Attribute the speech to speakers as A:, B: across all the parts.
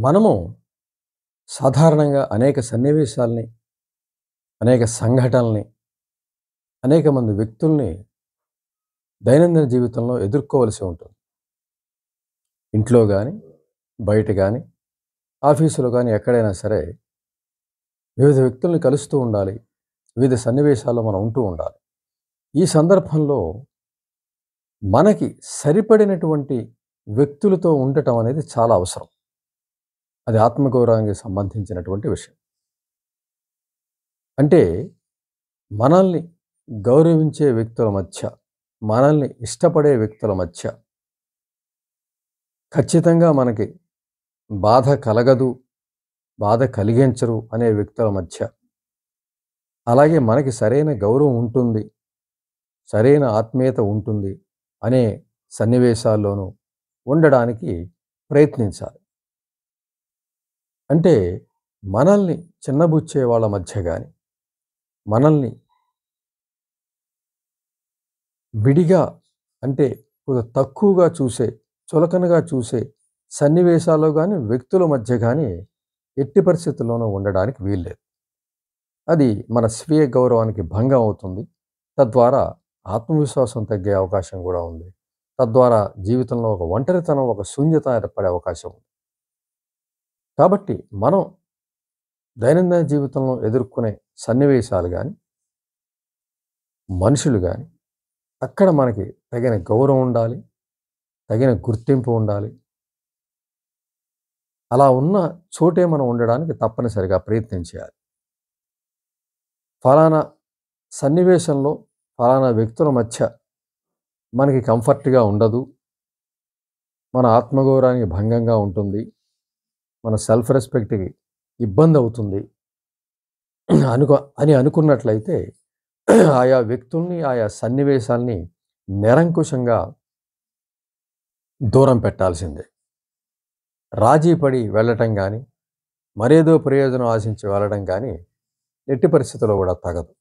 A: మనము సాధారణంగా అనేక సన్నివేశాల్ని, అనేక సంఘటనల్ని, అనేక మంది వ్యక్తుల్ని దైనందిన జీవితంలో ఎదుర్కోవలసి ఉంటుంది. ఇంట్లో గాని, బయట గాని, ఆఫీసులో గాని ఎక్కడైనా సరే వివిధ వ్యక్తుల్ని కలుస్తూ ఉండాలి. వివిధ సన్నివేశాల్లో మనం ఉంటూ ఉండాలి. ఈ సందర్భంలో మనకి సరిపడినటువంటి వ్యక్తులతో ఉండటం అనేది చాలా అవసరం. అది ఆత్మగౌరవానికి సంబంధించినటువంటి విషయం. అంటే మనల్ని గౌరవించే వ్యక్తుల మధ్య, మనల్ని ఇష్టపడే వ్యక్తుల మధ్య ఖచ్చితంగా మనకి బాధ కలగదు, బాధ కలిగించరు అనే వ్యక్తుల మధ్య, అలాగే మనకి సరైన గౌరవం ఉంటుంది, సరైన ఆత్మీయత ఉంటుంది అనే సన్నివేశాల్లోనూ ఉండడానికి ప్రయత్నించాలి. అంటే మనల్ని చిన్నబుచ్చే వాళ్ళ మధ్య గాని, మనల్ని విడిగా అంటే కొద్దిగా తక్కువగా చూసే, చులకనగా చూసే సన్నివేశాల్లో గాని, వ్యక్తుల మధ్య గాని ఎట్టి పరిస్థితుల్లోనూ ఉండడానికి వీల్లేదు. అది మన స్వీయ గౌరవానికి భంగం అవుతుంది. తద్వారా ఆత్మవిశ్వాసం తగ్గే అవకాశం గూడా ఉంది. తద్వారా జీవితంలో ఒక ఒంటరితనం, ఒక శూన్యత ఏర్పడే అవకాశం ఉంది. కాబట్టి మనం దైనందిన జీవితంలో ఎదుర్కొనే సన్నివేశాలు గాని, మనుషులు గాని, అక్కడ మనకి తగిన గౌరవం ఉండాలి, తగిన గుర్తింపు ఉండాలి. అలా ఉన్న చోటే మనం ఉండడానికి తప్పనిసరిగా ప్రయత్నం చేయాలి. ఫలానా సన్నివేశంలో, ఫలానా వ్యక్తుల మధ్య మనకి కంఫర్ట్‌గా ఉండదు. మన ఆత్మగౌరవానికి భంగంగా ఉంటుంది. మన సెల్ఫ్ రెస్పెక్ట్‌కి ఇబ్బందవుతుంది అని అనుకున్నట్లయితే ఆయా వ్యక్తుల్ని, ఆయా సన్నివేశాల్ని నిరంకుశంగా దూరం పెట్టాల్సిందే. రాజీ పడి వెళ్ళటం గాని, మరేదో ప్రయోజనం ఆశించి వెళ్ళడం గాని ఎట్టి పరిస్థితుల్లో కూడా తగదు.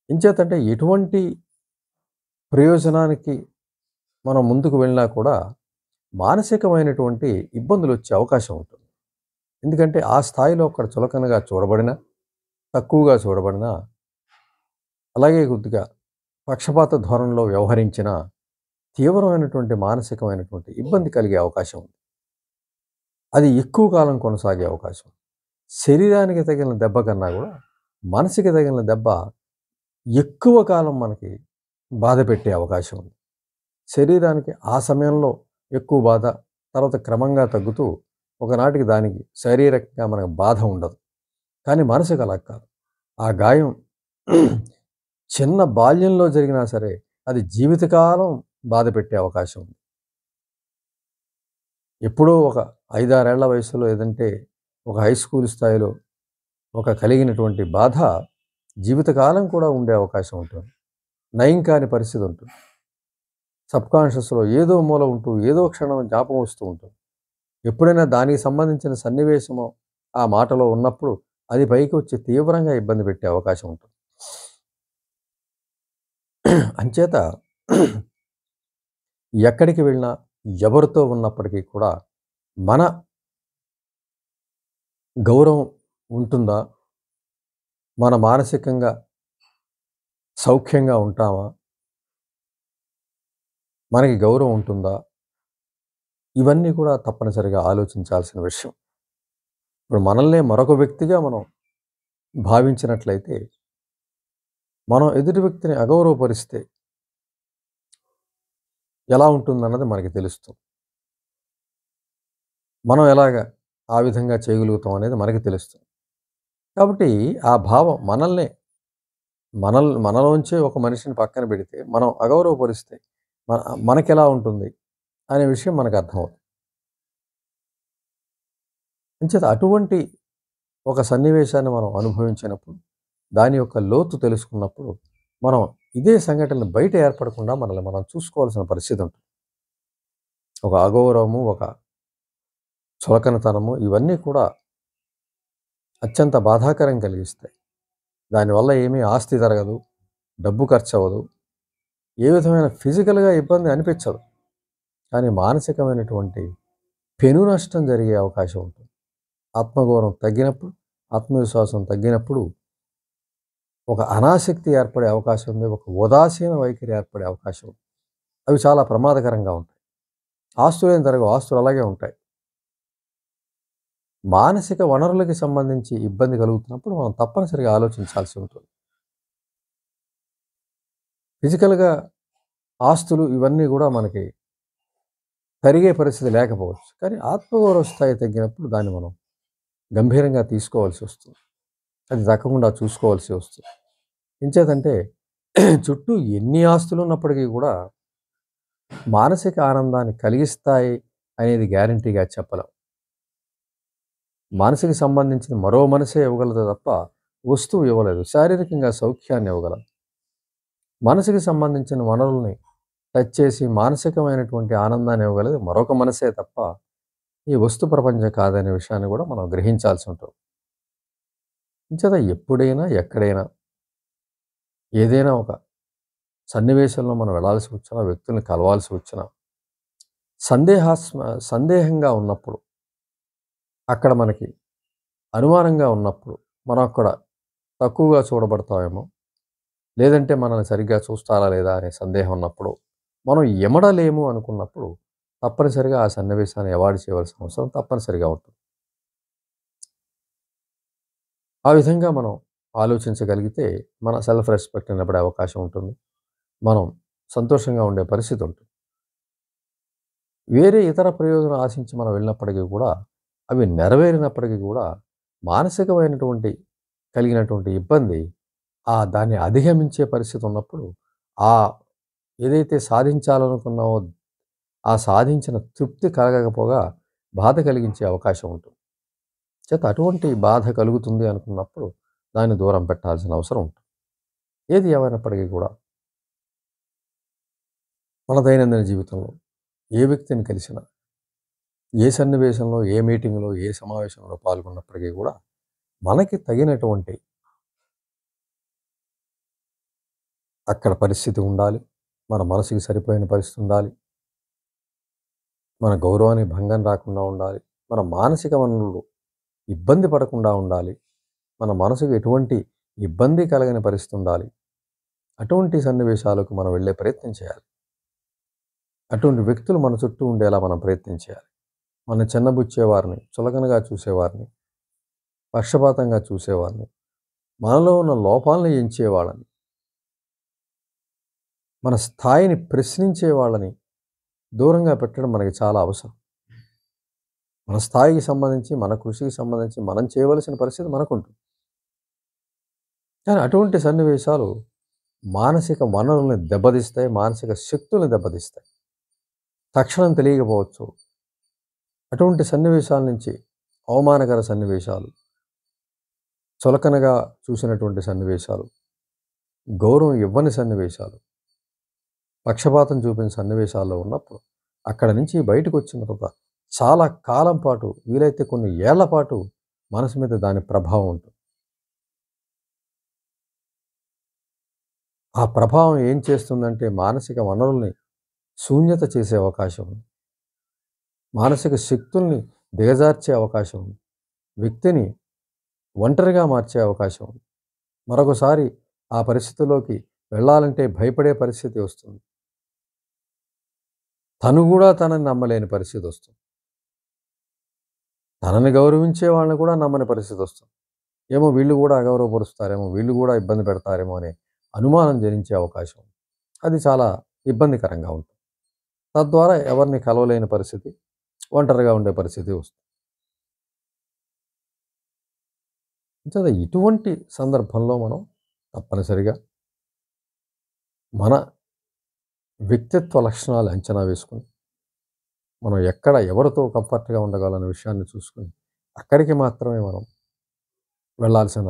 A: ఎంచేతంటే ఎటువంటి ప్రయోజనానికి మనం ముందుకు వెళ్ళినా కూడా మానసికమైనటువంటి ఇబ్బందులొచ్చే అవకాశం ఉంటుంది. ఎందుకంటే ఆ స్థాయిలో అక్కడ చులకనగా చూడబడినా, తక్కువగా చూడబడినా, అలాగే కొద్దిగా పక్షపాత ధోరణిలో వ్యవహరించినా తీవ్రమైనటువంటి మానసికమైనటువంటి ఇబ్బంది కలిగే అవకాశం ఉంది. అది ఎక్కువ కాలం కొనసాగే అవకాశం. శరీరానికి తగిలిన దెబ్బ కన్నా కూడా మనసుకి తగిలిన దెబ్బ ఎక్కువ కాలం మనకి బాధ పెట్టే అవకాశం ఉంది. శరీరానికి ఆ సమయంలో ఎక్కువ బాధ, తర్వాత క్రమంగా తగ్గుతూ ఒకనాటికి దానికి శారీరకంగా మనకు బాధ ఉండదు. కానీ మనసుకు అలా కాదు. ఆ గాయం చిన్న బాల్యంలో జరిగినా సరే అది జీవితకాలం బాధ పెట్టే అవకాశం ఉంది. ఎప్పుడో ఒక 5, 6 ఏళ్ల వయసులో ఏదంటే ఒక హై స్కూల్ స్థాయిలో ఒక కలిగినటువంటి బాధ జీవితకాలం కూడా ఉండే అవకాశం ఉంటుంది. నయం కాని పరిస్థితి ఉంటుంది. సబ్‌కాన్షియస్‌లో ఏదో మూల ఉంటూ, ఏదో క్షణం జ్ఞాపకం వస్తూ ఉంటుంది. ఎప్పుడైనా దానికి సంబంధించిన సన్నివేశమో, ఆ మాటలో ఉన్నప్పుడు అది పైకి వచ్చి తీవ్రంగా ఇబ్బంది పెట్టే అవకాశం ఉంటుంది. అంచేత ఎక్కడికి వెళ్ళినా, ఎవరితో ఉన్నప్పటికీ కూడా మన గౌరవం ఉంటుందా? మన మానసికంగా సౌఖ్యంగా ఉంటామా? మనకి గౌరవం ఉంటుందా? ఇవన్నీ కూడా తప్పనిసరిగా ఆలోచించాల్సిన విషయం. ఇప్పుడు మనల్నే మరొక వ్యక్తిగా మనం భావించినట్లయితే, మనం ఎదుటి వ్యక్తిని అగౌరవపరిస్తే ఎలా ఉంటుందన్నది మనకి తెలుస్తుంది. మనం ఎలాగా ఆ విధంగా చేయగలుగుతాం అనేది మనకి తెలుస్తుంది. కాబట్టి ఆ భావం మనలోంచే ఒక మనిషిని పక్కన పెడితే, మనం అగౌరవపరిస్తే మన మనకెలా ఉంటుంది అనే విషయం మనకు అర్థమవుతుంది. అంచేత అటువంటి ఒక సన్నివేశాన్ని మనం అనుభవించినప్పుడు, దాని యొక్క లోతు తెలుసుకున్నప్పుడు, మనం ఇదే సంఘటనలు బయట ఏర్పడకుండా మనల్ని మనం చూసుకోవాల్సిన పరిస్థితి ఉంటుంది. ఒక అగౌరవము, ఒక చులకనతనము ఇవన్నీ కూడా అత్యంత బాధాకరం కలిగిస్తాయి. దానివల్ల ఏమీ ఆస్తి జరగదు, డబ్బు ఖర్చవ్వదు, ఏ విధమైన ఫిజికల్‌గా ఇబ్బంది అనిపించదు. కానీ మానసికమైనటువంటి పెను నష్టం జరిగే అవకాశం ఉంటుంది. ఆత్మగౌరవం తగ్గినప్పుడు, ఆత్మవిశ్వాసం తగ్గినప్పుడు ఒక అనాసక్తి ఏర్పడే అవకాశం ఉంది. ఒక ఉదాసీన వైఖరి ఏర్పడే అవకాశం ఉంది. అవి చాలా ప్రమాదకరంగా ఉంటాయి. ఆస్తులేం జరగవు. ఆస్తులు అలాగే ఉంటాయి. మానసిక వనరులకి సంబంధించి ఇబ్బంది కలుగుతున్నప్పుడు మనం తప్పనిసరిగా ఆలోచించాల్సి ఉంటుంది. ఫిజికల్‌గా ఆస్తులు ఇవన్నీ గూడా మనకి కరిగే పరిస్థితి లేకపోవచ్చు. కానీ ఆత్మగౌరవ స్థాయి తగ్గినప్పుడు దాన్ని మనం గంభీరంగా తీసుకోవాల్సి వస్తుంది. అది దక్కకుండా చూసుకోవాల్సి వస్తుంది. ఎంచేతంటే చుట్టూ ఎన్ని ఆస్తులున్నప్పటికీ గూడా మానసిక ఆనందాన్ని కలిగిస్తాయి అనేది గ్యారంటీగా చెప్పలేం. మనసుకి సంబంధించిన మరో మనసే ఇవ్వగలదు తప్ప వస్తువు ఇవ్వలేదు. శారీరకంగా సౌఖ్యాన్ని ఇవ్వగలదు. మనసుకి సంబంధించిన వనరుల్ని టచ్ చేసి మానసికమైనటువంటి ఆనందాన్ని ఇవ్వగలదు మరొక మనసే తప్ప ఈ వస్తు ప్రపంచం కాదనే విషయాన్ని కూడా మనం గ్రహించాల్సి ఉంటుంది. ఇంచేత ఎప్పుడైనా ఎక్కడైనా ఏదైనా ఒక సన్నివేశంలో మనం వెళ్ళాల్సి వచ్చినా, వ్యక్తుల్ని కలవాల్సి వచ్చినా సందేహంగా ఉన్నప్పుడు, అక్కడ మనకి అనుమానంగా ఉన్నప్పుడు, మనం అక్కడ తక్కువగా చూడబడతామేమో, లేదంటే మనల్ని సరిగ్గా చూస్తారా లేదా అనే సందేహం ఉన్నప్పుడు, మనం ఎమడలేము అనుకున్నప్పుడు తప్పనిసరిగా ఆ సన్నివేశాన్ని అవాయిడ్ చేయవలసిన అవసరం తప్పనిసరిగా ఉంటుంది. ఆ విధంగా మనం ఆలోచించగలిగితే మన సెల్ఫ్ రెస్పెక్ట్ నిలబడే అవకాశం ఉంటుంది. మనం సంతోషంగా ఉండే పరిస్థితి ఉంటుంది. వేరే ఇతర ప్రయోజనం ఆశించి మనం వెళ్ళినప్పటికీ కూడా అవి నెరవేరినప్పటికీ కూడా మానసికమైనటువంటి కలిగినటువంటి ఇబ్బంది దాన్ని అధిగమించే పరిస్థితి ఉన్నప్పుడు ఆ ఏదైతే సాధించాలనుకున్నామో ఆ సాధించిన తృప్తి కలగకపోగా బాధ కలిగించే అవకాశం ఉంటుంది. చేత అటువంటి బాధ కలుగుతుంది అనుకున్నప్పుడు దాన్ని దూరం పెట్టాల్సిన అవసరం ఉంటుంది. ఏది ఏమైనప్పటికీ కూడా మన దైనందిన జీవితంలో ఏ వ్యక్తిని కలిసినా, ఏ సన్నివేశంలో, ఏ మీటింగ్‌లో, ఏ సమావేశంలో పాల్గొన్నప్పటికీ కూడా మనకి తగినటువంటి అక్కడ పరిస్థితి ఉండాలి. మన మనసుకి సరిపోయిన పరిస్థితి ఉండాలి. మన గౌరవానికి భంగం రాకుండా ఉండాలి. మన మానసిక వనరులు ఇబ్బంది పడకుండా ఉండాలి. మన మనసుకు ఎటువంటి ఇబ్బంది కలగని పరిస్థితి ఉండాలి. అటువంటి సన్నివేశాలకు మనం వెళ్ళే ప్రయత్నం చేయాలి. అటువంటి వ్యక్తులు మన చుట్టూ ఉండేలా మనం ప్రయత్నం చేయాలి. మనం చిన్నబుచ్చేవారిని, చులకనగా చూసేవారిని, పక్షపాతంగా చూసేవారిని, మనలో ఉన్న లోపాలను ఎంచేవాళ్ళని, మన స్థాయిని ప్రశ్నించే వాళ్ళని దూరంగా పెట్టడం మనకి చాలా అవసరం. మన స్థాయికి సంబంధించి, మన కృషికి సంబంధించి మనం చేయవలసిన పరిస్థితి మనకుంటుంది. కానీ అటువంటి సన్నివేశాలు మానసిక వనరుల్ని దెబ్బతీస్తాయి. మానసిక శక్తుల్ని దెబ్బతీస్తాయి. తక్షణం తెలియకపోవచ్చు. అటువంటి సన్నివేశాల నుంచి అవమానకర సన్నివేశాలు, చులకనగా చూసినటువంటి సన్నివేశాలు, గౌరవం ఇవ్వని సన్నివేశాలు, పక్షపాతం చూపిన సన్నివేశాల్లో ఉన్నప్పుడు అక్కడి నుంచి బయటకొచ్చిన తర్వాత చాలా కాలం పాటు, వీలైతే కొన్ని ఏళ్ల పాటు మనసు మీద దాని ప్రభావం ఉంటుంది. ఆ ప్రభావం ఏం చేస్తుందంటే మానసిక వనరుల్ని శూన్యత చేసే అవకాశం ఉంది. మానసిక శక్తుల్ని దిగజార్చే అవకాశం ఉంది. వ్యక్తిని ఒంటరిగా మార్చే అవకాశం ఉంది. మరొకసారి ఆ పరిస్థితిలోకి వెళ్ళాలంటే భయపడే పరిస్థితి వస్తుంది. తను కూడా తనని నమ్మలేని పరిస్థితి వస్తుంది. తనని గౌరవించే వాళ్ళని కూడా నమ్మని పరిస్థితి వస్తుంది. ఏమో వీళ్ళు కూడా అగౌరవపరుస్తారేమో, వీళ్ళు కూడా ఇబ్బంది పెడతారేమో అనే అనుమానం జనించే అవకాశం ఉంది. అది చాలా ఇబ్బందికరంగా ఉంటుంది. తద్వారా ఎవరిని కలవలేని పరిస్థితి, ఒంటరిగా ఉండే పరిస్థితి వస్తుంది. అంచేత ఇటువంటి సందర్భంలో మనం తప్పనిసరిగా మన వ్యక్తిత్వ లక్షణాలు అంచనా వేసుకొని, మనం ఎక్కడ ఎవరితో కంఫర్ట్‌గా ఉండగలనే విషయాన్ని చూసుకొని, అక్కడికి మాత్రమే మనం వెళ్ళాల్సిన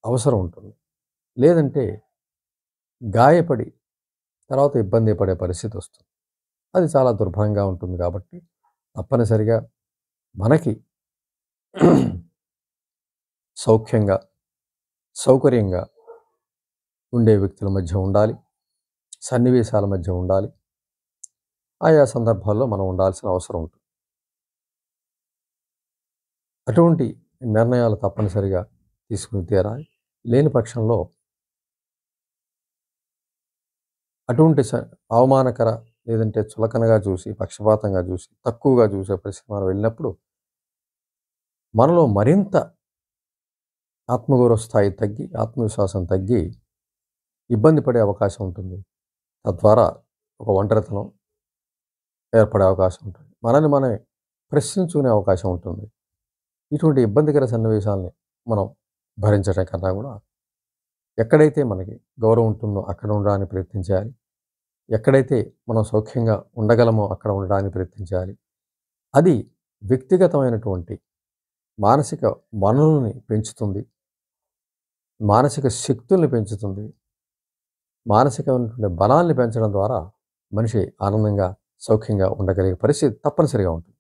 A: అవసరం ఉంటుంది. లేదంటే గాయపడి తర్వాత ఇబ్బంది పడే పరిస్థితి వస్తుంది. అది చాలా దుర్భరంగా ఉంటుంది కాబట్టి తప్పనిసరిగా మనకి సౌఖ్యంగా, సౌకర్యంగా ఉండే వ్యక్తుల మధ్య ఉండాలి. సన్నివేశాల మధ్య ఉండాలి. ఆయా సందర్భాల్లో మనం ఉండాల్సిన అవసరం ఉంటుంది. అటువంటి నిర్ణయాలు తప్పనిసరిగా తీసుకుని తీరాలి. లేని పక్షంలో అటువంటి అవమానకర లేదంటే చులకనగా చూసి, పక్షపాతంగా చూసి, తక్కువగా చూసే పరిస్థితికి మనం వెళ్ళినప్పుడు మనలో మరింత ఆత్మగౌరవ స్థాయి తగ్గి, ఆత్మవిశ్వాసం తగ్గి ఇబ్బంది పడే అవకాశం ఉంటుంది. తద్వారా ఒక ఒంటరితనం ఏర్పడే అవకాశం ఉంటుంది. మనల్ని మనమే ప్రశ్నించుకునే అవకాశం ఉంటుంది. ఇటువంటి ఇబ్బందికర సన్నివేశాల్ని మనం భరించడం కన్నా కూడా ఎక్కడైతే మనకి గౌరవం ఉంటుందో అక్కడ ఉండడానికి ప్రయత్నించాలి. ఎక్కడైతే మనం సౌఖ్యంగా ఉండగలమో అక్కడ ఉండడానికి ప్రయత్నించాలి. అది వ్యక్తిగతమైనటువంటి మానసిక వనరుల్ని పెంచుతుంది. మానసిక శక్తుల్ని పెంచుతుంది. మానసికమైనటువంటి బలాల్ని పెంచడం ద్వారా మనిషి ఆనందంగా, సౌఖ్యంగా ఉండగలిగే పరిస్థితి తప్పనిసరిగా ఉంటుంది.